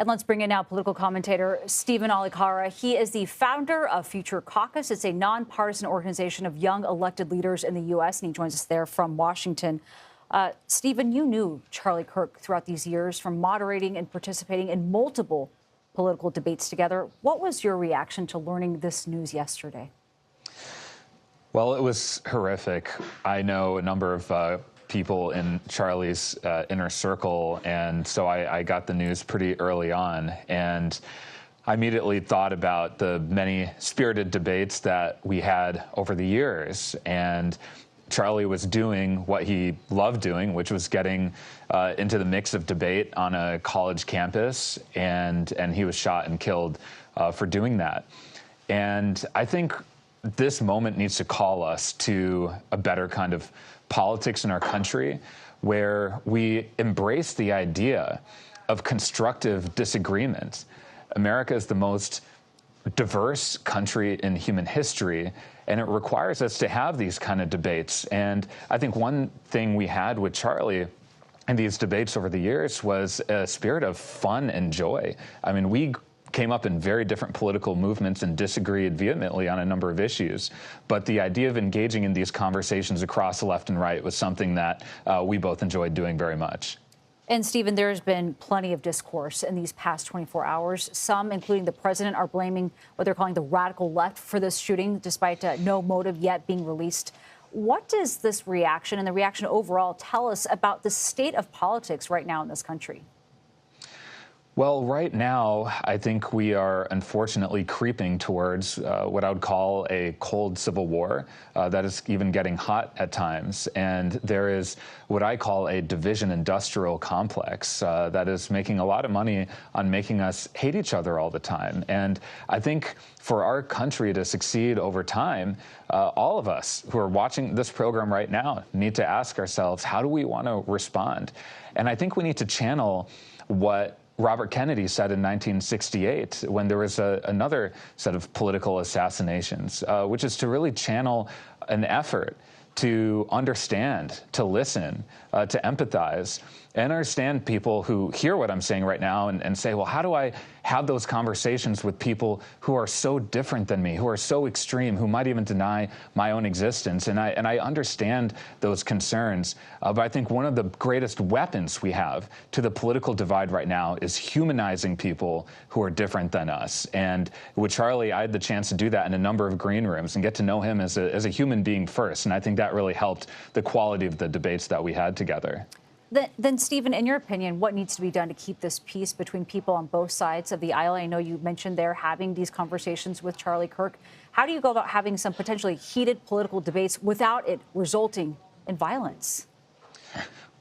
And let's bring in now political commentator Stephen Olikara. He is the founder of Future Caucus. It's a nonpartisan organization of young elected leaders in the U.S., and he joins us there from Washington. Stephen, you knew Charlie Kirk throughout these years from moderating and participating in multiple political debates together. What was your reaction to learning this news yesterday? Well, it was horrific. I know a number of people in Charlie's inner circle, and so I got the news pretty early on. And I immediately thought about the many spirited debates that we had over the years. And Charlie was doing what he loved doing, which was getting into the mix of debate on a college campus, and he was shot and killed for doing that. And I think this moment needs to call us to a better kind of politics in our country, where we embrace the idea of constructive disagreement. America is the most diverse country in human history, and it requires us to have these kind of debates. And I think one thing we had with Charlie in these debates over the years was a spirit of fun and joy. I mean, we came up in very different political movements and disagreed vehemently on a number of issues. But the idea of engaging in these conversations across the left and right was something that we both enjoyed doing very much. And Stephen, there's been plenty of discourse in these past 24 hours. Some, including the president, are blaming what they're calling the radical left for this shooting, despite no motive yet being released. What does this reaction and the reaction overall tell us about the state of politics right now in this country? Well, right now, I think we are unfortunately creeping towards what I would call a cold civil war that is even getting hot at times. And there is what I call a division industrial complex that is making a lot of money on making us hate each other all the time. And I think for our country to succeed over time, all of us who are watching this program right now need to ask ourselves, how do we want to respond? And I think we need to channel what Robert Kennedy said in 1968, when there was another set of political assassinations, which is to really channel an effort to understand, to listen, to empathize, and understand people who hear what I'm saying right now and say, well, how do I have those conversations with people who are so different than me, who are so extreme, who might even deny my own existence? And I understand those concerns, but I think one of the greatest weapons we have to the political divide right now is humanizing people who are different than us. And with Charlie, I had the chance to do that in a number of green rooms and get to know him as a human being first. And I think that really helped the quality of the debates that we had together. Then, Stephen, in your opinion, what needs to be done to keep this peace between people on both sides of the aisle? I know you mentioned there having these conversations with Charlie Kirk. How do you go about having some potentially heated political debates without it resulting in violence?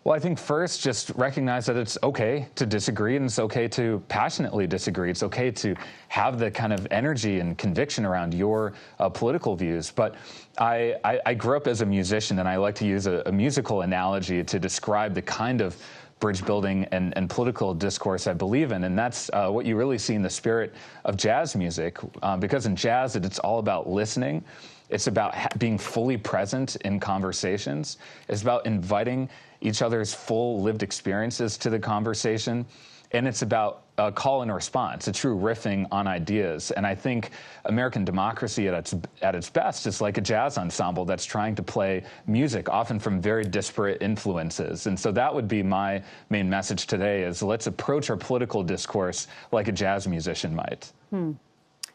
Well, I think first, just recognize that it's okay to disagree, and it's okay to passionately disagree. It's okay to have the kind of energy and conviction around your political views. But I grew up as a musician, and I like to use a musical analogy to describe the kind of bridge building and political discourse I believe in. And that's what you really see in the spirit of jazz music, because in jazz, it's all about listening. It's about being fully present in conversations. It's about inviting each other's full lived experiences to the conversation. And it's about call and response, a true riffing on ideas. And I think American democracy at its best is like a jazz ensemble that's trying to play music, often from very disparate influences. And so that would be my main message today, is let's approach our political discourse like a jazz musician might.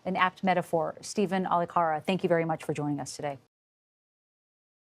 An apt metaphor. Stephen Olikara, thank you very much for joining us today.